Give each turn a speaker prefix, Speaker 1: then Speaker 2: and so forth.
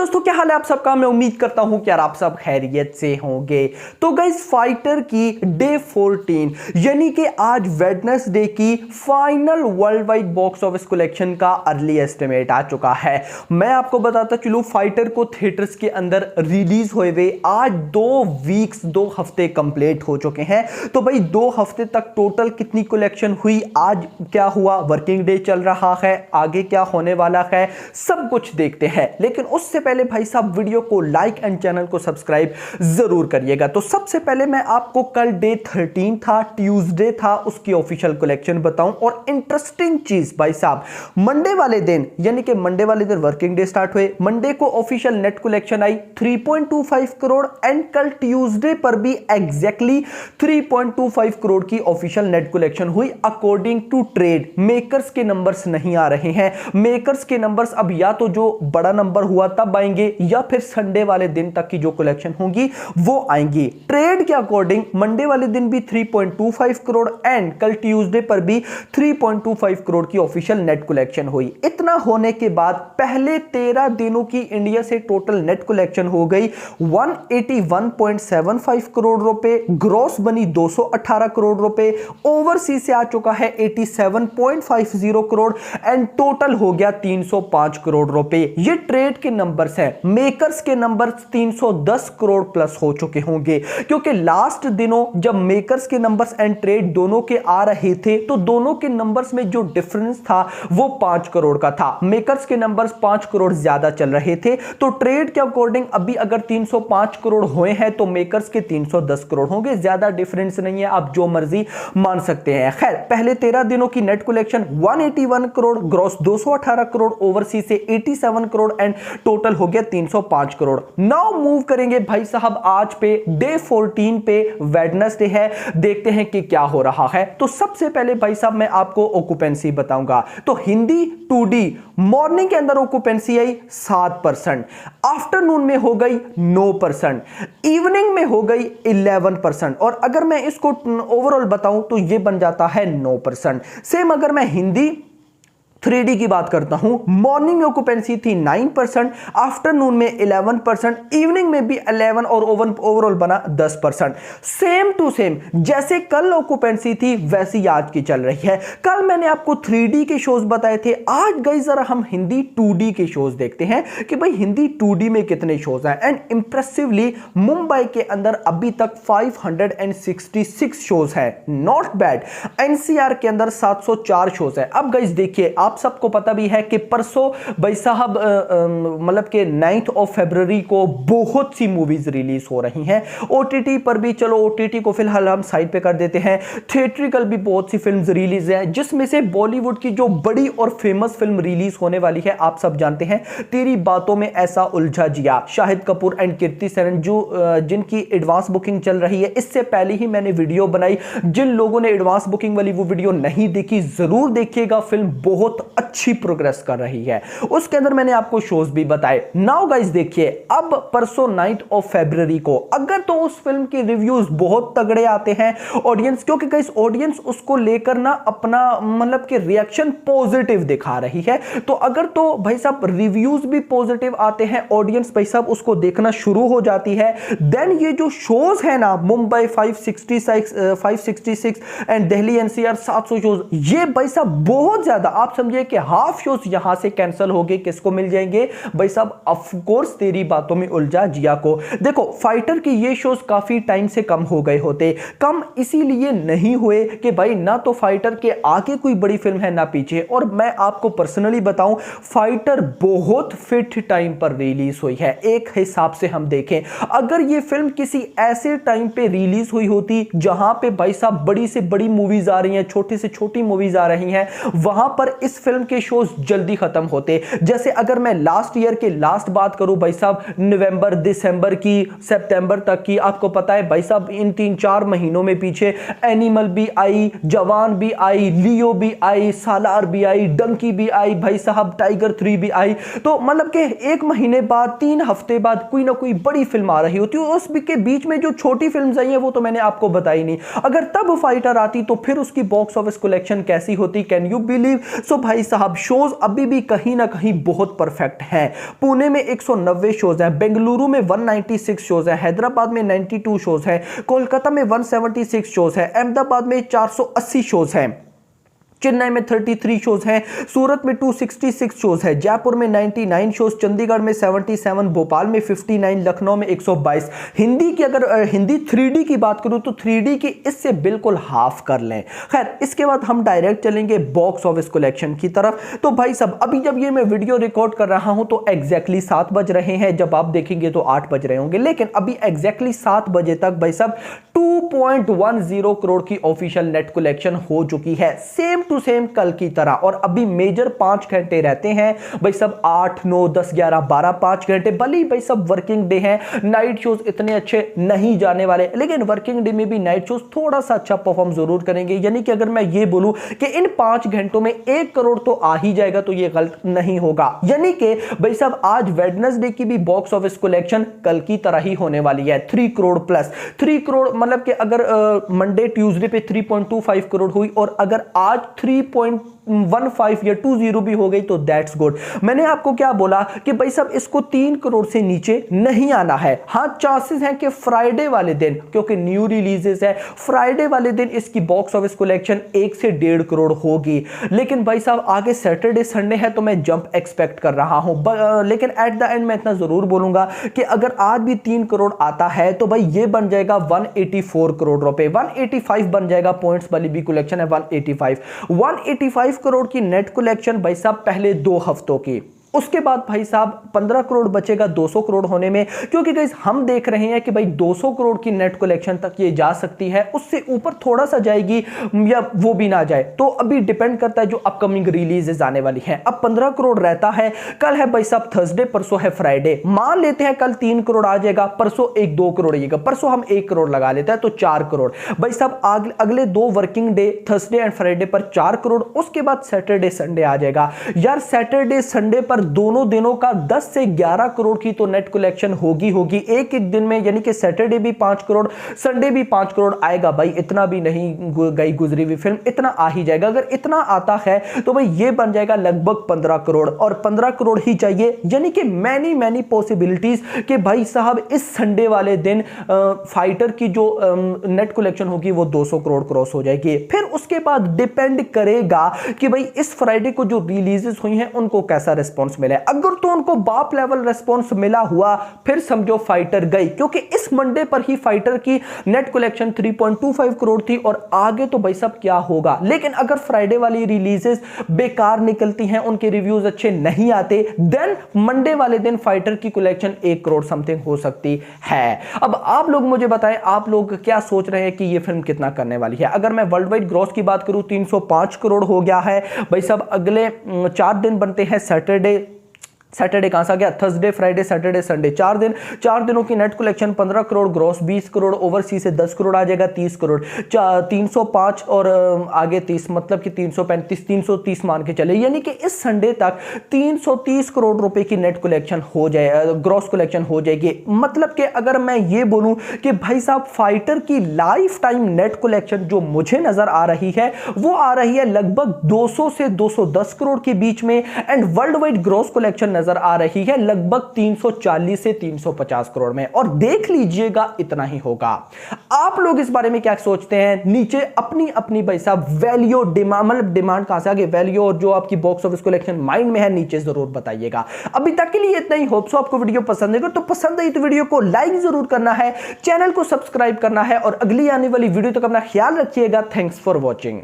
Speaker 1: दोस्तों क्या हाल है आप सबका। मैं उम्मीद करता हूं कि यार आप सब खैरियत से होंगे। तो गाइस फाइटर की डे 14 यानी कि आज वेडनेसडे की final world wide box office collection का अर्ली एस्टिमेट आ चुका है। मैं आपको बताता चलूं फाइटर को थिएटर्स के अंदर रिलीज हुए आज 2 हफ्ते कंप्लीट हो चुके हैं। तो भाई 2 हफ्ते तक टोटल कितनी कलेक्शन हुई, आज क्या हुआ, वर्किंग डे चल रहा है, आगे क्या होने वाला है, सब कुछ देखते हैं। लेकिन उससे पहले भाई साहब वीडियो को लाइक एंड चैनल को सब्सक्राइब जरूर करिएगा। तो सबसे पहले मैं आपको कल डे 13 था, ट्यूसडे था, उसकी ऑफिशियल कलेक्शन बताऊं। और इंटरेस्टिंग चीज भाई साहब, मंडे वाले दिन यानी कि मंडे वाले दिन वर्किंग डे स्टार्ट हुए, मंडे को official net collection I 3.25 crore and कल ट्यूसडे पर भी एग्जैक्टली 3.25 करोड़ की ऑफिशियल नेट कलेक्शन हुई अकॉर्डिंग टू ट्रेड। मेकर्स के नंबर्स नहीं आ रहे हैं। मेकर्स के नंबर्स अब या तो जो बड़ा नंबर हुआ तब आएंगे या फिर संडे वाले दिन तक की जो कलेक्शन होगी वो आएंगी। ट्रेड के अकॉर्डिंग मंडे वाले दिन भी 3.25 करोड़ एंड कल ट्यूसडे पर भी 3.25 करोड़ की ऑफिशियल नेट कलेक्शन हुई। इतना होने के बाद पहले 13 दिनों की इंडिया से टोटल नेट कलेक्शन हो गई 181.75 करोड़ रुपए, ग्रॉस बनी 218 करोड़ रुपए, ओवरसीज से आ चुका है 87.50 करोड़ एंड टोटल हो गया 305 करोड़ रुपए। ये ट्रेड के नंबर्स हैं। मेकर्स के नंबर्स 310 करोड़ प्लस हो चुके होंगे, क्योंकि लास्ट दिनों जब मेकर्स के नंबर्स एंड ट्रेड दोनों के आ रहे थे तो दोनों के नंबर्स में जो डिफरेंस था वो 5 करोड़ का था। मेकर्स के नंबर्स 5 करोड़ ज्यादा चल रहे थे, तो ट्रेड के अकॉर्डिंग अभी अगर 305 करोड़ हुए हैं तो मेकर्स के 310 करोड़ होंगे। ज्यादा डिफरेंस नहीं है, आप जो मर्जी मान सकते हैं। खैर पहले 13 दिनों की net collection 181 crore, gross 218 crore, overseas से 87 करोड़ एंड टोटल हो गया 305 करोड़। नाउ मूव करेंगे भाई साहब आज पे डे 14 पे, वेडनेसडे है, देखते हैं कि क्या हो रहा है। तो सबसे पहले भाई साहब मैं आपको ऑक्यूपेंसी बताऊंगा। तो हिंदी 2D मॉर्निंग के अंदर ऑक्यूपेंसी आई 7%, आफ्टरनून में हो गई 9%, इवनिंग में हो गई 11% और अगर मैं इसको ओवरऑल बताऊं तो ये बन जाता है 9%। सेम अगर मैं हिंदी 3D की बात करता हूं, मॉर्निंग में ऑक्यूपेंसी थी 9%, आफ्टरनून में 11%, इवनिंग में भी 11 और ओवरऑल बना 10%। सेम टू सेम जैसे कल ऑक्यूपेंसी थी वैसी आज की चल रही है। कल मैंने आपको 3D के शोज बताए थे, आज गाइस जरा हम हिंदी 2D के शोज देखते हैं कि भाई हिंदी 2D में कितने शोज हैं। एंड इंप्रेसिवली मुंबई के अंदर अभी तक 566 शोज है, नॉट बैड। एनसीआर के अंदर 704 शोज है। अब गाइस देखिए, आप सबको पता भी है कि परसों भाई साहब मतलब कि 9 फरवरी को बहुत सी मूवीज रिलीज हो रही हैं। ओटीटी पर भी, चलो ओटीटी को फिलहाल हम साइड पे कर देते हैं, थिएट्रिकल भी बहुत सी फिल्म्स रिलीज हैं, जिसमें से बॉलीवुड की जो बड़ी और फेमस फिल्म रिलीज होने वाली है आप सब जानते हैं, तेरी बातों में ऐसा उलझा जिया, शाहिद कपूर एंड कीर्ति सेनन, जो जिनकी एडवांस बुकिंग चल रही है। इससे पहले ही मैंने वीडियो बनाई, जिन लोगों ने एडवांस बुकिंग वाली वो वीडियो नहीं देखी जरूर देखिएगा, फिल्म बहुत अच्छी प्रोग्रेस कर रही है। उसके अंदर मैंने आपको शोज भी बताए। नाउ गाइस देखिए, अब परसों 9 फरवरी को अगर तो उस फिल्म के रिव्यूज बहुत तगड़े आते हैं ऑडियंस, क्योंकि गाइस ऑडियंस उसको लेकर ना अपना मतलब कि रिएक्शन पॉजिटिव दिखा रही है, तो अगर तो भाई साहब रिव्यूज भी पॉजिटिव आते हैं, ऑडियंस भाई साहब उसको देखना शुरू हो जाती है, देन ये जो शोज है ना, Mumbai 566 and Delhi NCR 700 shows, ये भाई साहब बहुत ज्यादा, आप समझिए कि हाफ शोज यहां से कैंसिल हो गए। किसको मिल जाएंगे भाई साहब? ऑफ कोर्स तेरी बातों में उलझा जिया को। देखो फाइटर के ये शोज काफी टाइम से कम हो गए होते, कम इसीलिए नहीं हुए कि भाई ना तो फाइटर के आगे कोई बड़ी फिल्म है ना पीछे। और मैं आपको पर्सनली बताऊं, फाइटर बहुत फिट टाइम पर रिलीज हुई है। एक हिसाब से हम देखें, अगर ये फिल्म किसी ऐसे टाइम पे रिलीज हुई होती जहां पे भाई साहब बड़ी से बड़ी मूवीज आ रही हैं, छोटी से छोटी मूवीज आ रही हैं, वहां पर इस फिल्म के शोज जल्दी खत्म होते। जैसे अगर मैं लास्ट ईयर के लास्ट बात करूं भाई साहब, नवंबर दिसंबर की, सितंबर तक की, आपको पता है भाई साहब इन 3-4 महीनों में पीछे एनिमल भी आई, जवान भी आई, लियो भी आई, सालार भी आई, डंकी भी आई, भाई साहब टाइगर 3 भी आई। तो मतलब कि एक महीने बाद, 3 हफ्ते बाद कोई ना कोई बड़ी फिल्म आ रही होती है। उस के बीच में जो छोटी फिल्म आई है वो तो मैंने आपको बताई नहीं। अगर तब फाइटर आती तो फिर उसकी बॉक्स ऑफिस कलेक्शन कैसी होती, कैन यू बिलीव? सो भाई साहब शोज अभी भी कहीं ना कहीं बहुत परफेक्ट हैं। पुणे में 190 शोज हैं, बेंगलुरु में 196 शोज हैं, हैदराबाद में 92 शोज हैं, कोलकाता में 176 शोज हैं, अहमदाबाद में 480 शोज हैं, चेन्नई में 33 शोज हैं, सूरत में 266 शोज है, जयपुर में 99 शोज, चंडीगढ़ में 77, भोपाल में 59, लखनऊ में 122। हिंदी की अगर हिंदी 3D की बात करूं तो 3D की इससे बिल्कुल हाफ कर लें। खैर इसके बाद हम डायरेक्ट चलेंगे बॉक्स ऑफिस कलेक्शन की तरफ। तो भाई साहब अभी जब ये मैं वीडियो रिकॉर्ड कर रहा हूं तो एग्जैक्टली 7 बज रहे हैं, जब आप देखेंगे तो 8 बज रहे होंगे, लेकिन अभी एग्जैक्टली 7 बजे तक भाई साहब 2.10 करोड़ की ऑफिशियल नेट कलेक्शन हो चुकी है, सेम टू सेम कल की तरह। और अभी मेजर 5 घंटे रहते हैं भाई सब, 8 9 10 11 12 5 घंटे, भले भाई सब वर्किंग डे है, नाइट शोज इतने अच्छे नहीं जाने वाले, लेकिन वर्किंग डे में भी नाइट शोज थोड़ा सा अच्छा परफॉर्म जरूर करेंगे। यानी कि अगर मैं ये बोलूं कि इन 5 घंटों में 1 करोड़ तो आ ही जाएगा तो ये गलत नहीं होगा। यानी कि भाई साहब आज वेडनेसडे की भी बॉक्स ऑफिस कलेक्शन कल की तरह ही होने वाली है, 3 करोड़ प्लस। 3 करोड़ मतलब कि अगर मंडे ट्यूसडे पे 3.25 करोड़ हुई और अगर आज 3.15 या 20 भी हो गई तो दैट्स गुड। मैंने आपको क्या बोला कि भाई साहब इसको 3 करोड़ से नीचे नहीं आना है। हां चांसेस हैं कि फ्राइडे वाले दिन, क्योंकि न्यू रिलीजेस है, फ्राइडे वाले दिन इसकी बॉक्स ऑफिस कलेक्शन 1 से 1.5 करोड़ होगी। लेकिन भाई साहब आगे सैटरडे संडे है तो मैं जंप एक्सपेक्ट कर रहा हूं। लेकिन एट द एंड मैं इतना जरूर बोलूंगा कि अगर आज भी 3 करोड़ आता है तो भाई ये बन जाएगा 184 करोड़ रुपए, 185 बन जाएगा, पॉइंट्स वाली भी कलेक्शन है 185 करोड़ की नेट कलेक्शन भाई साहब पहले 2 हफ्तों की। उसके बाद भाई साहब 15 करोड़ बचेगा 200 करोड़ होने में, क्योंकि गाइस हम देख रहे हैं कि भाई 200 करोड़ की नेट कलेक्शन तक ये जा सकती है, उससे ऊपर थोड़ा सा जाएगी या वो भी ना जाए, तो अभी डिपेंड करता है जो अपकमिंग रिलीजेस आने वाली हैं। अब 15 करोड़ रहता है, कल है भाई साहब थर्सडे, परसों है फ्राइडे, मान लेते हैं कल 3 करोड़ आ जाएगा, परसों 1-2 करोड़ आएगा, परसों हम 1 करोड़ लगा लेते हैं तो 4 करोड़ भाई साहब अगले 2 working day Thursday and Friday पर 4 करोड़। उसके बाद सैटरडे संडे आ जाएगा यार, सैटरडे संडे पर दोनों दिनों का 10 से 11 करोड़ की तो नेट कलेक्शन होगी एक एक दिन में। यानी कि सैटरडे भी 5 करोड़, संडे भी 5 करोड़ आएगा भाई, इतना भी नहीं गई गुजरी हुई फिल्म, इतना आ ही जाएगा। अगर इतना आता है तो भाई ये बन जाएगा लगभग 15 करोड़, और 15 करोड़ ही चाहिए। यानी कि मैनी पॉसिबिलिटीज कि भाई साहब इस संडे वाले दिन फाइटर की जो नेट कलेक्शन होगी वो 200 करोड़ क्रॉस हो जाएगी। फिर उसके बाद डिपेंड करेगा कि भाई इस फ्राइडे को जो रिलीजेस हुई हैं उनको कैसा रिस्पॉन्स मिला। अगर तो उनको बाप लेवल रिस्पॉन्स मिला हुआ फिर समझो फाइटर गई, क्योंकि इस मंडे पर ही फाइटर की नेट कलेक्शन 3.25 करोड़ थी और आगे तो भाई सब क्या होगा। लेकिन अगर फ्राइडे वाली रिलीजेस बेकार निकलती हैं, उनके रिव्यूज अच्छे नहीं आते, देन मंडे वाले दिन फाइटर की कलेक्शन 1 करोड़ समथिंग हो सकती है। अब आप लोग मुझे बताएं, आप लोग क्या सोच रहे हैं कि ये फिल्म कितना करने वाली है। अगर मैं वर्ल्ड वाइड ग्रॉस की बात करूं 305 करोड़ हो गया है भाई सब। अगले 4 दिन बनते हैं, सैटरडे कहां से आ गया, थर्सडे फ्राइडे सैटरडे संडे, 4 दिनों की net collection 15 crore, gross 20 crore, overseas से 10 करोड़ आ जाएगा, 30 करोड़, 305 और आगे 30, मतलब कि 335 330 मान के चले। यानी कि इस संडे तक 330 करोड़ रुपए की नेट कलेक्शन हो जाए, ग्रॉस कलेक्शन हो जाएगी। मतलब कि अगर मैं ये बोलूं कि भाई साहब फाइटर की लाइफ टाइम नेट कलेक्शन जो मुझे नजर आ रही है वो आ रही है लगभग 200 से 210 करोड़ के बीच में, and world wide gross collection नजर आ रही है लगभग 340 से 350 करोड़ में। और देख लीजिएगा इतना ही होगा। आप लोग इस बारे में क्या सोचते हैं नीचे अपनी भाई साहब वैल्यू डिमांड, मतलब डिमांड कहां से आगे वैल्यू और जो आपकी बॉक्स ऑफिस कलेक्शन माइंड में है नीचे जरूर बताइएगा। अभी तक के लिए इतना ही। होप सो आपको वीडियो पसंद है, तो पसंद आई तो वीडियो को लाइक जरूर करना है, चैनल को सब्सक्राइब करना है और अगली आने वाली वीडियो तक अपना ख्याल रखिएगा। Thanks for watching.